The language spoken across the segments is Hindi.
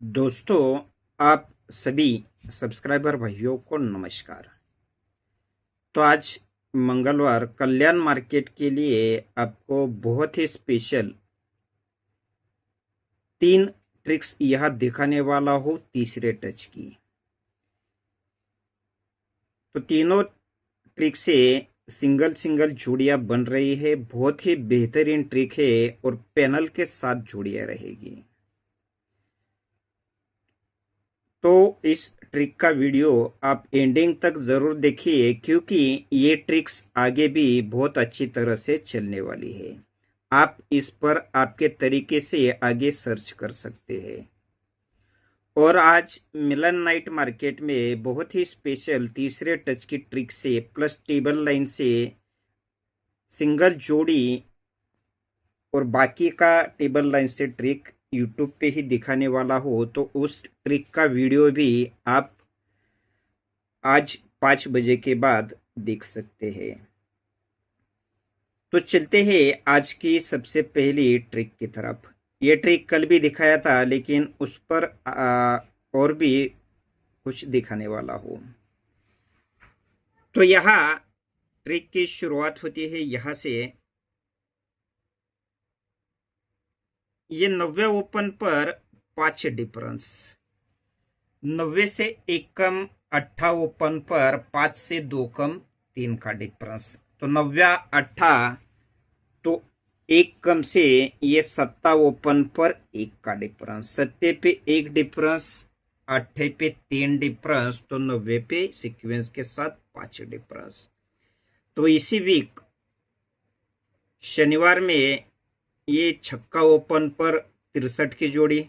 दोस्तों, आप सभी सब्सक्राइबर भाइयों को नमस्कार। तो आज मंगलवार कल्याण मार्केट के लिए आपको बहुत ही स्पेशल 3 ट्रिक्स यह दिखाने वाला हूँ तीसरे टच की। तो तीनों ट्रिक से सिंगल सिंगल जोड़ियां बन रही है। बहुत ही बेहतरीन ट्रिक है और पैनल के साथ जोड़ियां रहेगी। तो इस ट्रिक का वीडियो आप एंडिंग तक जरूर देखिए, क्योंकि ये ट्रिक्स आगे भी बहुत अच्छी तरह से चलने वाली है। आप इस पर आपके तरीके से आगे सर्च कर सकते हैं। और आज मिलन नाइट मार्केट में बहुत ही स्पेशल तीसरे टच की ट्रिक से प्लस टेबल लाइन से सिंगल जोड़ी और बाकी का टेबल लाइन से ट्रिक यूट्यूब पे ही दिखाने वाला हो। तो उस ट्रिक का वीडियो भी आप आज 5 बजे के बाद देख सकते हैं। तो चलते हैं आज की सबसे पहली ट्रिक की तरफ। ये ट्रिक कल भी दिखाया था, लेकिन उस पर और भी कुछ दिखाने वाला हूँ। तो यहाँ ट्रिक की शुरुआत होती है यहाँ से। ये 90 ओपन पर 5 डिफरेंस, 90 से 1 कम 8 ओपन पर 5 से 2 कम 3 का डिफरेंस। तो 90 8 तो 1 कम से ये 7 ओपन पर 1 का डिफरेंस, 7 पे 1 डिफरेंस, 8 पे 3 डिफरेंस, तो 90 पे सीक्वेंस के साथ 5 डिफरेंस। तो इसी वीक शनिवार में ये छक्का ओपन पर 63 की जोड़ी,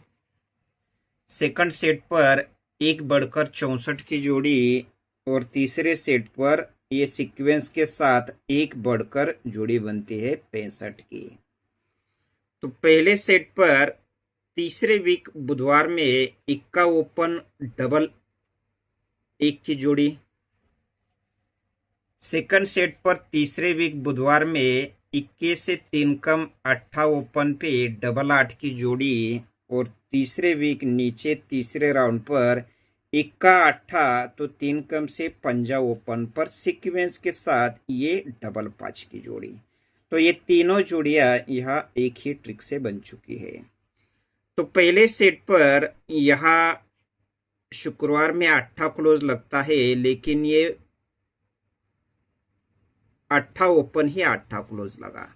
सेकंड सेट पर 1 बढ़कर 64 की जोड़ी, और तीसरे सेट पर ये सीक्वेंस के साथ 1 बढ़कर जोड़ी बनती है 65 की। तो पहले सेट पर तीसरे वीक बुधवार में इक्का ओपन डबल 1 की जोड़ी, सेकंड सेट पर तीसरे वीक बुधवार में 21 से 3 कम 8 ओपन पे डबल 8 की जोड़ी, और तीसरे वीक नीचे तीसरे राउंड पर 1 तो 3 कम से 5 ओपन पर सीक्वेंस के साथ ये डबल 5 की जोड़ी। तो ये तीनों जोड़ियां यहाँ एक ही ट्रिक से बन चुकी है। तो पहले सेट पर यहाँ शुक्रवार में 8 क्लोज लगता है, लेकिन ये 8 ओपन ही 8 क्लोज लगा।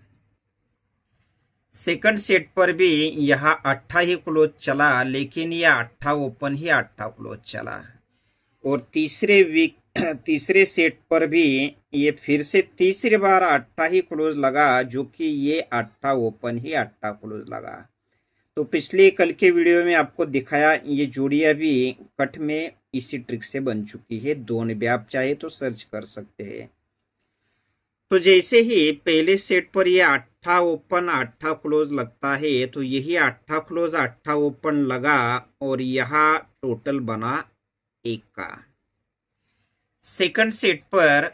सेकंड सेट पर भी यह 8 ही क्लोज चला, लेकिन यह 8 ओपन ही 8 क्लोज चला। और तीसरे सेट पर भी ये फिर से तीसरी बार 8 ही क्लोज लगा, जो कि ये 8 ओपन ही 8 क्लोज लगा। तो पिछले कल के वीडियो में आपको दिखाया, ये जोड़ियां भी कट में इसी ट्रिक से बन चुकी है। दोनों भी आप चाहे तो सर्च कर सकते हैं। तो जैसे ही पहले सेट पर ये 8 ओपन 8 क्लोज लगता है, तो यही 8 क्लोज 8 ओपन लगा, और यहाँ टोटल बना 1 का। सेकंड सेट पर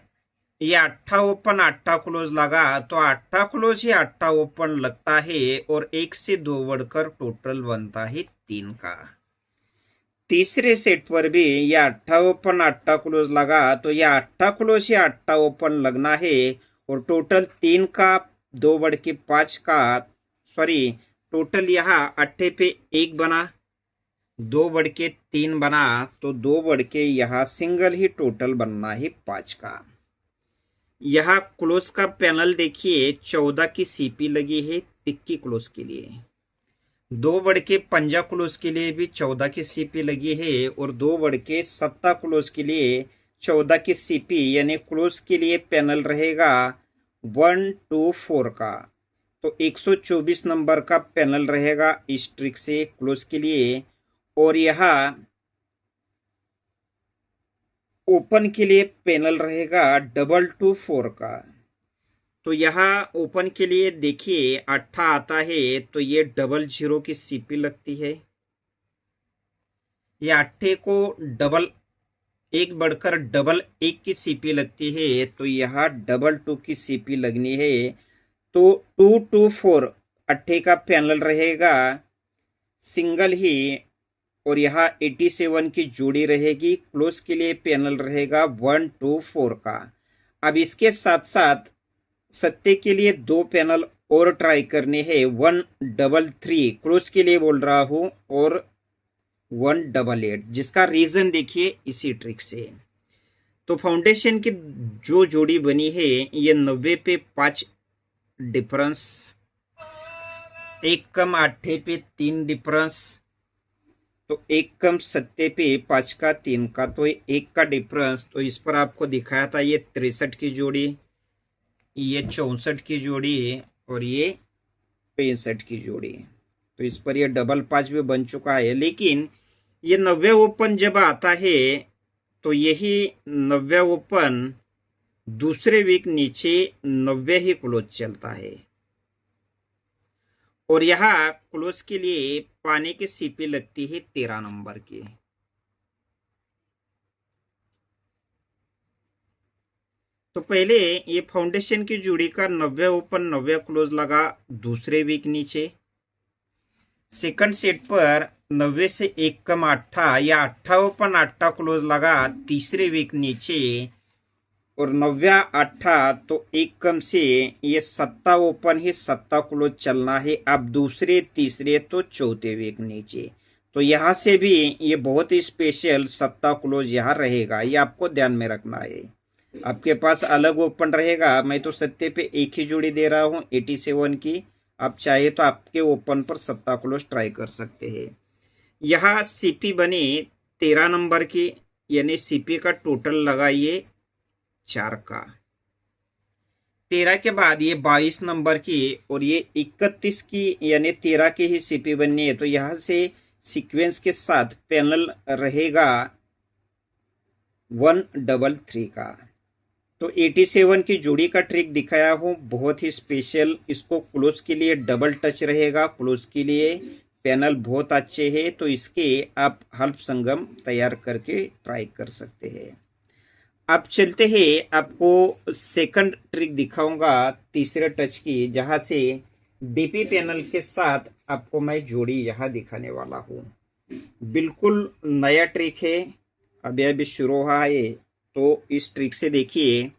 ये 8 ओपन 8 क्लोज लगा, तो 8 क्लोज ही 8 ओपन लगता है, और 1 से 2 बढ़कर टोटल बनता है 3 का। तीसरे सेट पर भी ये 8 ओपन 8 क्लोज लगा, तो ये 8 क्लोज ही 8 ओपन लगना है, और टोटल 3 का 2 बढ़ के 5 का, सॉरी टोटल यहाँ 8 पे 1 बना, 2 बढ़ के 3 बना, तो 2 बढ़ के यहाँ सिंगल ही टोटल बनना है 5 का। यहाँ क्लोज का पैनल देखिए, 14 की सीपी लगी है तिक्की क्लोज के लिए, 2 बढ़ के 5 क्लोज के लिए भी 14 की सीपी लगी है, और 2 बढ़ के 7 क्लोज के लिए 14 की सीपी, यानी क्लोज के लिए पैनल रहेगा 124 का। तो 124 नंबर का पैनल रहेगा इस ट्रिक से क्लोज के लिए। और यहाँ ओपन के लिए पैनल रहेगा 224 का। तो यहाँ ओपन के लिए देखिए 8 आता है, तो ये 00 की सीपी लगती है। ये 8 को डबल 1 बढ़कर 1 की सीपी लगती है, तो यहाँ 22 की सीपी लगनी है। तो 224 8 का पैनल रहेगा सिंगल ही और यहाँ 87 की जोड़ी रहेगी। क्लोज के लिए पैनल रहेगा 1 2 4 का। अब इसके साथ साथ सत्ते के लिए 2 पैनल और ट्राई करने हैं। 1 3 3 क्लोज के लिए बोल रहा हूं, और 1 8 8, जिसका रीजन देखिए इसी ट्रिक से। तो फाउंडेशन की जो जोड़ी बनी है ये 90 पे 5 डिफरेंस, एक कम 8 पे 3 डिफरेंस, तो एक कम 7 पे 5 का 3 का, तो एक का डिफरेंस। तो इस पर आपको दिखाया था ये 63 की जोड़ी, ये 64 की जोड़ी, और ये 65 की जोड़ी। तो इस पर ये डबल 5 भी बन चुका है। लेकिन ये 90 ओपन जब आता है तो यही 90 ओपन दूसरे वीक नीचे 90 ही क्लोज चलता है, और यहाँ क्लोज के लिए पानी की सीपी लगती है 13 नंबर की। तो पहले ये फाउंडेशन की जोड़ी का 90 ओपन 90 क्लोज लगा दूसरे वीक नीचे। सेकंड सेट पर 90 से एक कम 8 या 8 ओपन 8 क्लोज लगा तीसरे वीक नीचे, और 90 8 तो एक कम से ये 7 ओपन ही 7 क्लोज चलना है। अब दूसरे तीसरे तो चौथे वीक नीचे, तो यहां से भी ये बहुत ही स्पेशल 7 क्लोज यहाँ रहेगा, ये आपको ध्यान में रखना है। आपके पास अलग ओपन रहेगा, मैं तो 7 पे एक ही जोड़ी दे रहा हूं 87 की। आप चाहे तो आपके ओपन पर 7 क्लोज ट्राई कर सकते हैं। यहाँ सीपी बनी 13 नंबर की, यानी सीपी का टोटल लगाइए 4 का। 13 के बाद ये 22 नंबर की और ये 31 की, यानी 13 की ही सीपी बननी है। तो यहां से सीक्वेंस के साथ पैनल रहेगा 1 3 3 का। तो 87 की जोड़ी का ट्रिक दिखाया हूं, बहुत ही स्पेशल। इसको क्लोज के लिए डबल टच रहेगा, क्लोज के लिए पैनल बहुत अच्छे हैं, तो इसके आप हल्प संगम तैयार करके ट्राई कर सकते हैं। अब चलते हैं, आपको सेकंड ट्रिक दिखाऊंगा तीसरे टच की, जहां से डीपी पैनल के साथ आपको मैं जोड़ी यहां दिखाने वाला हूं। बिल्कुल नया ट्रिक है, अभी शुरू हुआ है। तो इस ट्रिक से देखिए,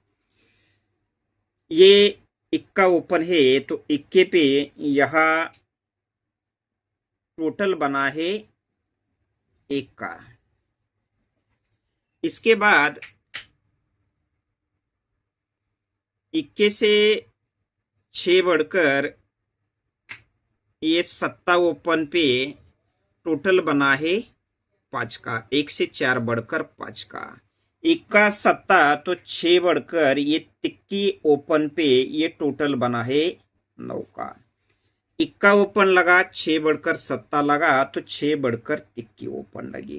ये इक्का ओपन है, तो इक्के पे यहां टोटल बना है 1 का। इसके बाद इक्के से 6 बढ़कर ये 7 ओपन पे टोटल बना है 5 का। 1 से 4 बढ़कर 5 का। इक्का 7 तो 6 बढ़कर ये तिक्की ओपन पे ये टोटल बना है 9 का। इक्का ओपन लगा, 6 बढ़कर 7 लगा, तो 6 बढ़कर तिक्की ओपन लगी।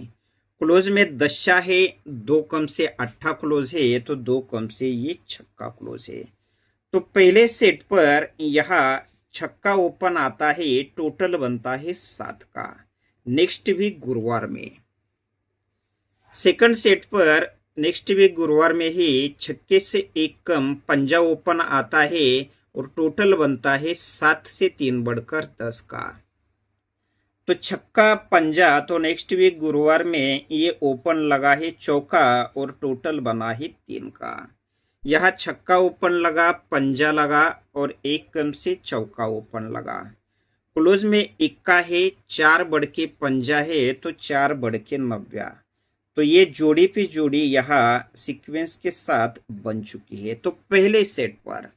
क्लोज में दशा है, 2 कम से 8 क्लोज है, तो 2 कम से ये छक्का क्लोज है। तो पहले सेट पर यहां छक्का ओपन आता है, टोटल बनता है 7 का। नेक्स्ट वीक गुरुवार में सेकंड सेट पर नेक्स्ट वीक गुरुवार में ही छक्के से एक कम पंजा ओपन आता है, और टोटल बनता है 7 से 3 बढ़कर 10 का। तो छक्का पंजा, तो नेक्स्ट वीक गुरुवार में ये ओपन लगा है चौका, और टोटल बना है 3 का। यह छक्का ओपन लगा, पंजा लगा, और एक कम से चौका ओपन लगा। क्लोज में इक्का है, 4 बढ़ के पंजा है, तो 4 बढ़ के 90। तो ये जोड़ी पे जोड़ी यहाँ सीक्वेंस के साथ बन चुकी है। तो पहले सेट पर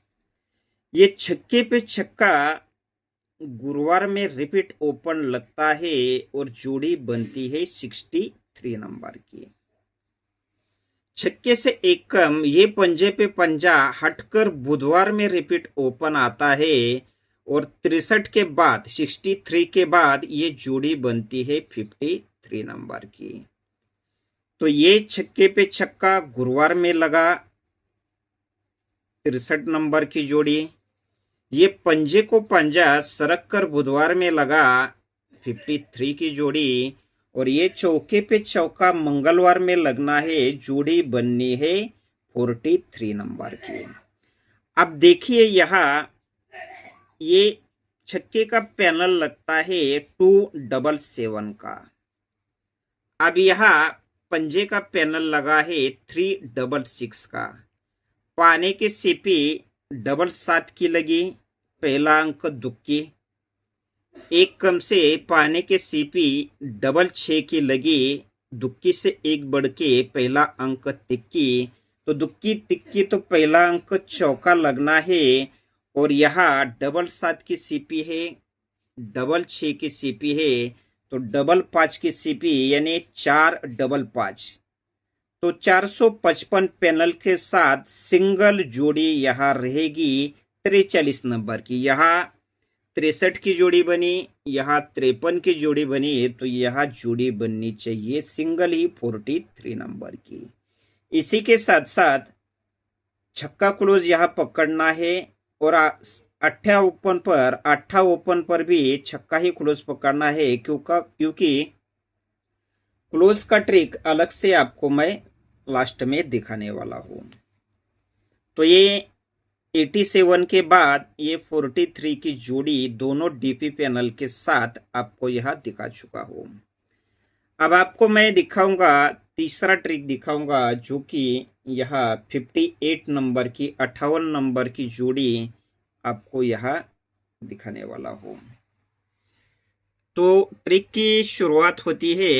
ये छक्के पे छक्का गुरुवार में रिपीट ओपन लगता है, और जोड़ी बनती है 63 नंबर की। छक्के से एक कम ये पंजे पे पंजा हटकर बुधवार में रिपीट ओपन आता है, और 63 के बाद 63 के बाद ये जोड़ी बनती है 53 नंबर की। तो ये छक्के पे छक्का गुरुवार में लगा 63 नंबर की जोड़ी। ये पंजे को पंजा सरक कर बुधवार में लगा 53 की जोड़ी, और ये चौके पे चौका मंगलवार में लगना है, जोड़ी बननी है 43 नंबर की। अब देखिए यहां ये छक्के का पैनल लगता है 2 7 7 का। अब यहाँ पंजे का पैनल लगा है 366 का। पाने की सीपी 77 की लगी, पहला अंक दुक्की। एक कम से पाने के सीपी 66 की लगी, दुक्की से एक बढ़ के पहला अंक तिक्की। तो दुक्की तिक्की तो पहला अंक चौका लगना है। और यहाँ 77 की सीपी है, 66 की सीपी है, तो 55 की सीपी यानी 455। तो 455 पैनल के साथ सिंगल जोड़ी यहाँ रहेगी 43 नंबर की। यहाँ 63 की जोड़ी बनी, यहाँ 53 की जोड़ी बनी, तो यहाँ जोड़ी बननी चाहिए सिंगल ही 43 नंबर की। इसी के साथ साथ छक्का क्लोज यहाँ पकड़ना है और 8 ओपन पर भी छक्का ही क्लोज पकड़ना है, क्योंकि क्लोज का ट्रिक अलग से आपको मैं लास्ट में दिखाने वाला हूं। तो ये 87 के बाद ये 43 की जोड़ी दोनों डीपी पैनल के साथ आपको यह दिखा चुका हूं। अब आपको मैं दिखाऊंगा तीसरा ट्रिक दिखाऊंगा, जो कि यह 58 नंबर की 58 नंबर की जोड़ी आपको यह दिखाने वाला हूं। तो ट्रिक की शुरुआत होती है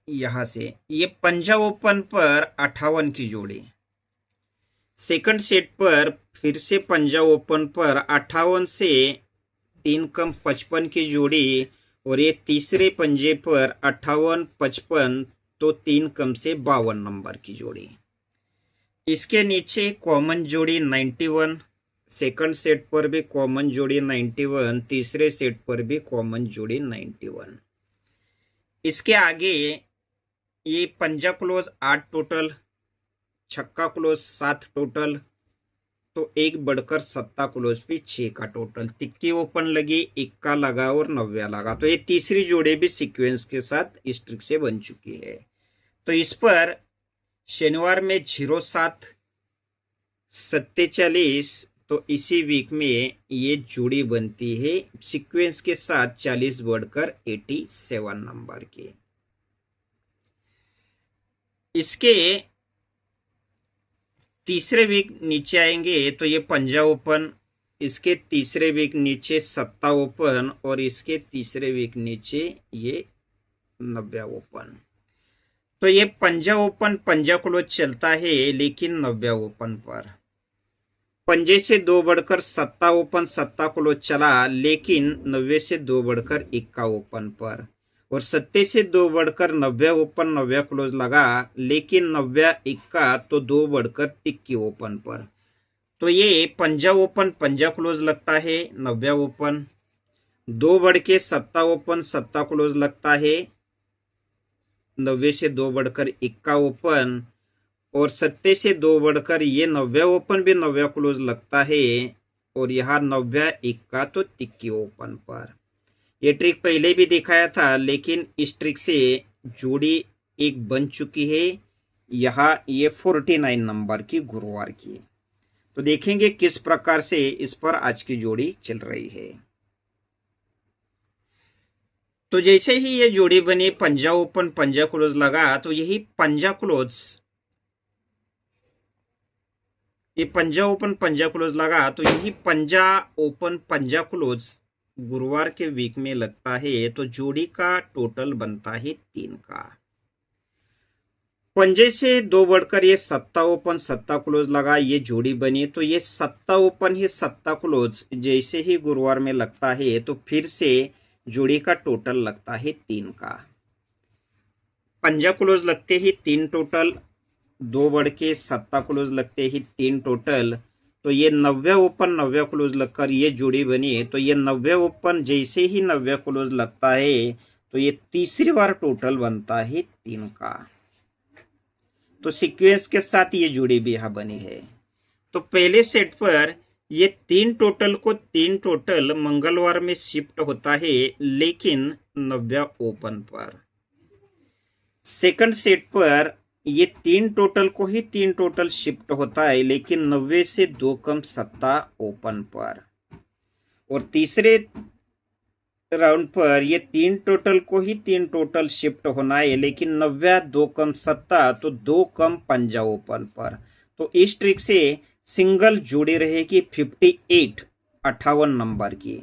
यहां से। ये पंजा ओपन पर 58 की जोड़ी, सेकंड सेट पर फिर से पंजा ओपन पर 58 से 3 कम 55 की जोड़ी, और ये तीसरे पंजे पर 58 55, तो 3 कम से 52 नंबर की जोड़ी। इसके नीचे कॉमन जोड़ी 91, सेकंड सेट पर भी कॉमन जोड़ी 91, तीसरे सेट पर भी कॉमन जोड़ी 91। इसके आगे ये पंजा क्लोज 8 टोटल, छक्का क्लोज 7 टोटल, तो एक बढ़कर सत्ता क्लोज भी 6 का टोटल। तिक्की ओपन लगी, इक्का लगा और 90 लगा। तो ये तीसरी जोड़ी भी सीक्वेंस के साथ इस ट्रिक से बन चुकी है। तो इस पर शनिवार में 07 47, तो इसी वीक में ये जोड़ी बनती है सीक्वेंस के साथ 40 बढ़कर 87 नंबर की। इसके तीसरे वीक नीचे आएंगे तो ये पंजा ओपन, इसके तीसरे वीक नीचे सत्ता ओपन, और इसके तीसरे वीक नीचे ये 90 ओपन। तो ये पंजा ओपन पंजा क्लोज चलता है, लेकिन 90 ओपन पर पंजे से 2 बढ़कर सत्ता ओपन सत्ता क्लोज चला, लेकिन 90 से 2 बढ़कर इक्का ओपन पर, और सत्ते से 2 बढ़कर 90 ओपन 90 क्लोज लगा, लेकिन 90 इक्का तो 2 बढ़कर तिक्की ओपन पर। तो ये पंजा ओपन पंजा क्लोज लगता है 90 ओपन, 2 बढ़ के सत्ता ओपन सत्ता क्लोज लगता है 90 से 2 बढ़कर इक्का ओपन, और सत्ते से 2 बढ़कर ये 90 ओपन भी 90 क्लोज लगता है, और यहाँ 90 इक्का तो तिक्की ओपन पर। ये ट्रिक पहले भी दिखाया था, लेकिन इस ट्रिक से जोड़ी एक बन चुकी है यहाँ ये 49 नंबर की गुरुवार की। तो देखेंगे किस प्रकार से इस पर आज की जोड़ी चल रही है। तो जैसे ही ये जोड़ी बनी पंजा ओपन पंजा क्लोज लगा, तो यही पंजा क्लोज, ये पंजा ओपन पंजा क्लोज लगा, तो यही पंजा ओपन पंजा क्लोज गुरुवार के वीक में लगता है। तो जोड़ी का टोटल बनता है 3 का। पंजे से 2 बढ़कर ये सत्ता ओपन सत्ता क्लोज लगा, ये जोड़ी बनी। तो ये सत्ता ओपन ही सत्ता क्लोज जैसे ही गुरुवार में लगता है, तो फिर से जोड़ी का टोटल लगता है 3 का। पंजा क्लोज लगते ही 3 टोटल, 2 बढ़ के सत्ता क्लोज लगते ही 3 टोटल। तो ये 90 ओपन 90 क्लोज लगकर ये जोड़ी बनी। तो ये 90 ओपन जैसे ही 90 क्लोज लगता है, तो ये तीसरी बार टोटल बनता है 3 का। तो सीक्वेंस के साथ ये जोड़ी भी यहां बनी है। तो पहले सेट पर ये 3 टोटल को 3 टोटल मंगलवार में शिफ्ट होता है, लेकिन 90 ओपन पर। सेकंड सेट पर ये 3 टोटल को ही 3 टोटल शिफ्ट होता है, लेकिन 90 से 2 कम सत्ता ओपन पर। और तीसरे राउंड पर ये 3 टोटल को ही 3 टोटल शिफ्ट होना है, लेकिन 90 2 कम 7 तो 2 कम पंजा ओपन पर। तो इस ट्रिक से सिंगल जोड़ी रहेगी 58 58 नंबर की।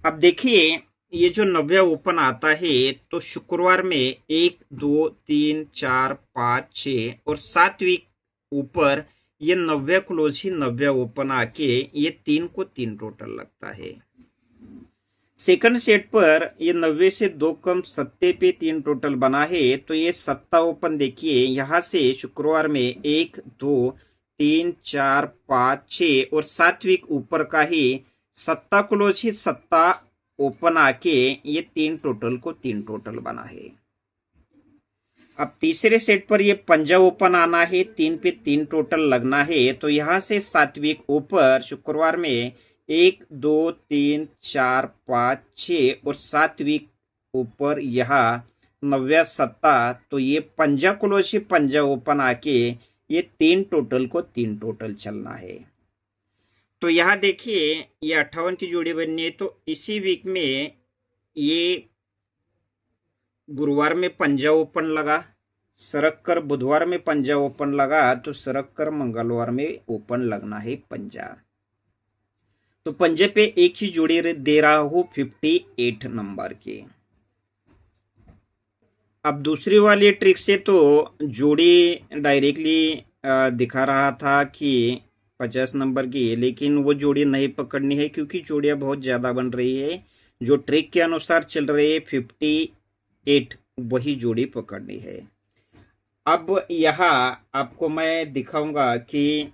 अब देखिए ये जो 90 ओपन आता है तो शुक्रवार में 1 2 3 4 5 6 और 7 वीक ऊपर ये 90 क्लोज ही 90 ओपन आके ये 3 को 3 टोटल लगता है। सेकंड सेट पर ये 90 से 2 कम 7 पे 3 टोटल बना है, तो ये 7 ओपन देखिए यहां से शुक्रवार में 1 2 3 4 5 6 और 7 वीक ऊपर का ही 7 क्लोज ही 7 ओपन आके ये 3 टोटल को 3 टोटल बना है। अब तीसरे सेट पर ये पंजा ओपन आना है, 3 पे 3 टोटल लगना है, तो यहां से 7 वीक ऊपर शुक्रवार में 1 2 3 4 5 6 और 7 वीक ऊपर यहाँ 90 7 तो ये पंजा क्लोज ही पंजा ओपन आके ये 3 टोटल को 3 टोटल चलना है। तो यहाँ देखिए ये 58 की जोड़ी बननी है, तो इसी वीक में ये गुरुवार में पंजा ओपन लगा, सरक कर बुधवार में पंजा ओपन लगा, तो सरक कर मंगलवार में ओपन लगना है पंजा। तो पंजे पे एक ही जोड़ी दे रहा हूं 58 नंबर की। अब दूसरी वाली ट्रिक से तो जोड़ी डायरेक्टली दिखा रहा था कि 50 नंबर की, लेकिन वो जोड़ी नहीं पकड़नी है क्योंकि जोड़ियां बहुत ज्यादा बन रही है। जो ट्रिक के अनुसार चल रही है 58 वही जोड़ी पकड़नी है। अब यहाँ आपको मैं दिखाऊंगा कि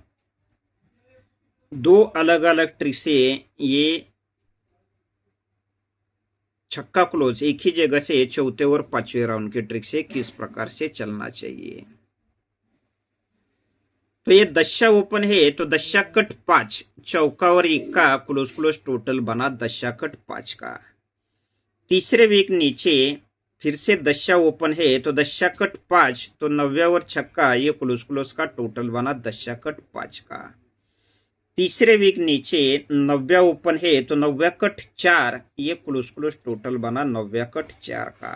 2 अलग अलग ट्रिक से ये छक्का क्लोज एक ही जगह से चौथे और पांचवें राउंड के ट्रिक से किस प्रकार से चलना चाहिए। तो ये दशा ओपन है, तो दशा कट 5 चौका और 1 का क्लोज क्लोज टोटल बना दशा कट 5 का। तीसरे वीक नीचे फिर से दशा ओपन है, तो दशा कट 5 तो 90 और छक्का ये क्लोज क्लोज का टोटल बना दशा कट 5 का। तीसरे वीक नीचे 90 ओपन है, तो 90 कट 4 ये क्लोज क्लोज टोटल बना 90 कट 4 का।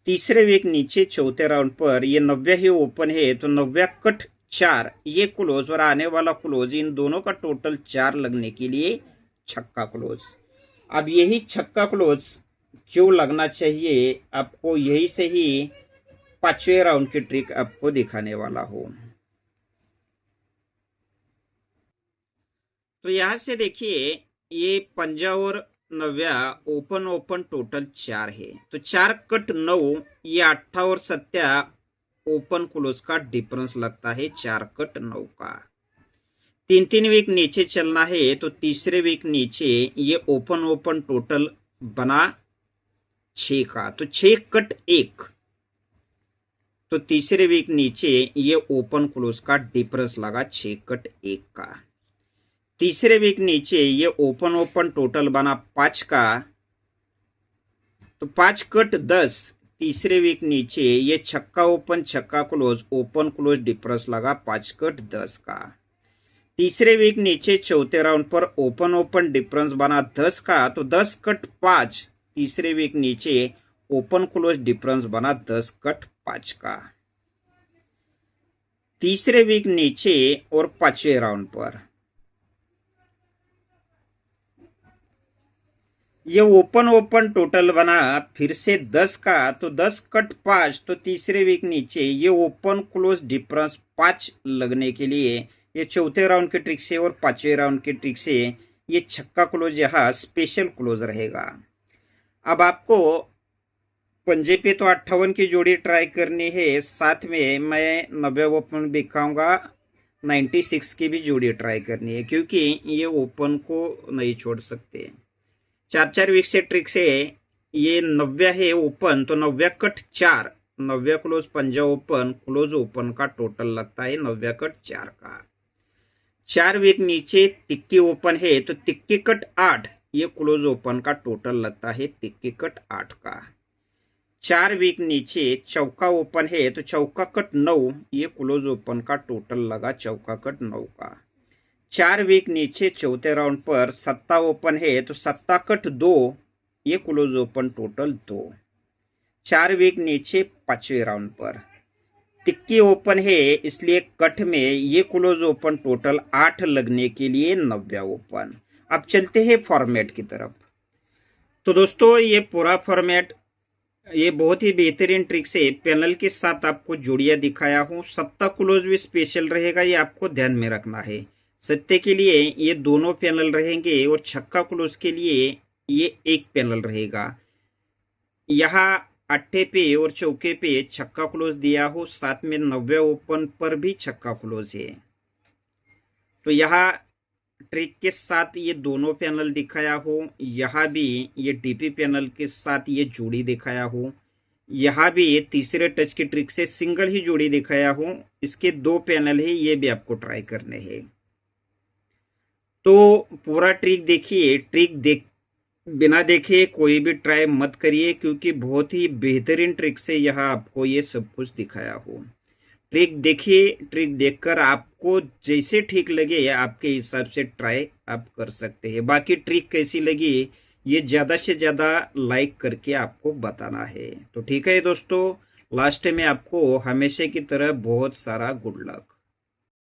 तीसरे वीक नीचे चौथे राउंड पर ये 90 ही ओपन है, तो 90 कट 4 ये क्लोज और आने वाला क्लोज इन दोनों का टोटल 4 लगने के लिए छक्का क्लोज। अब यही छक्का क्लोज क्यों लगना चाहिए आपको, यही से ही पांचवें राउंड की ट्रिक आपको दिखाने वाला हूं। तो यहां से देखिए ये पंजा और 90 ओपन ओपन टोटल 4 है, तो 4 कट 9 ये 8 और 7 ओपन क्लोज का डिफरेंस लगता है 4 कट 9 का। 3 वीक नीचे चलना है, तो तीसरे वीक नीचे ये ओपन ओपन टोटल बना 6 का, तो 6 कट 1 तो तीसरे वीक नीचे ये ओपन क्लोज का डिफरेंस लगा 6 कट 1 का। तीसरे वीक नीचे ये ओपन ओपन टोटल बना 5 का, तो 5 कट 10 तीसरे वीक नीचे ये छक्का ओपन छक्का क्लोज ओपन क्लोज डिफरेंस लगा 5 कट 10 का। तीसरे वीक नीचे चौथे राउंड पर ओपन ओपन डिफरेंस बना 10 का, तो 10 कट 5 तीसरे वीक नीचे ओपन क्लोज डिफरेंस बना 10 कट 5 का। तीसरे वीक नीचे और पांचवें राउंड पर ये ओपन ओपन टोटल बना फिर से 10 का, तो 10 कट 5 तो तीसरे वीक नीचे ये ओपन क्लोज डिफरेंस 5 लगने के लिए ये चौथे राउंड के ट्रिक से और पांचवें राउंड के ट्रिक से ये छक्का क्लोज यहाँ स्पेशल क्लोज रहेगा। अब आपको पंजे पे तो 58 की जोड़ी ट्राई करनी है, साथ में मैं 90 ओपन भी दिखाऊंगा, 96 की भी जोड़ी ट्राई करनी है क्योंकि ये ओपन को नहीं छोड़ सकते। 4 वीक से ट्रिक से ये 90 है ओपन, तो 90 कट 4 90 क्लोज पंजा ओपन क्लोज ओपन का टोटल लगता है 90 कट 4 का। 4 वीक नीचे तिक्की ओपन है, तो तिक्की कट 8 ये क्लोज ओपन का टोटल लगता है तिक्की कट 8 का। 4 वीक नीचे चौका ओपन है, तो चौका कट 9 ये क्लोज ओपन का टोटल लगा चौका कट 9 का। 4 वीक नीचे चौथे राउंड पर 7 ओपन है, तो 7 कट 2 ये क्लोज ओपन टोटल 2। 4 वीक नीचे 5वें राउंड पर तिक्की ओपन है, इसलिए कट में ये क्लोज ओपन टोटल 8 लगने के लिए 90 ओपन। अब चलते हैं फॉर्मेट की तरफ। तो दोस्तों ये पूरा फॉर्मेट ये बहुत ही बेहतरीन ट्रिक से पैनल के साथ आपको जोड़ियां दिखाया हूं। सत्ता क्लोज भी स्पेशल रहेगा, ये आपको ध्यान में रखना है। सत्ते के लिए ये दोनों पैनल रहेंगे और छक्का क्लोज के लिए ये एक पैनल रहेगा। यहाँ अट्ठे पे और चौके पे छक्का क्लोज दिया हो, साथ में 90 ओपन पर भी छक्का क्लोज है। तो यहाँ ट्रिक के साथ ये दोनों पैनल दिखाया हो, यहाँ भी ये डीपी पैनल के साथ ये जोड़ी दिखाया हो, यहाँ भी ये तीसरे टच की ट्रिक से सिंगल ही जोड़ी दिखाया हो। इसके 2 पैनल है, ये भी आपको ट्राई करने हैं। तो पूरा ट्रिक देखिए, बिना देखे कोई भी ट्राई मत करिए, क्योंकि बहुत ही बेहतरीन ट्रिक से यहाँ आपको ये सब कुछ दिखाया हो। ट्रिक देखिए, ट्रिक देखकर आपको जैसे ठीक लगे आपके हिसाब से ट्राई आप कर सकते हैं। बाकी ट्रिक कैसी लगी ये ज्यादा से ज्यादा लाइक करके आपको बताना है। तो ठीक है दोस्तों, लास्ट में आपको हमेशा की तरह बहुत सारा गुड लक।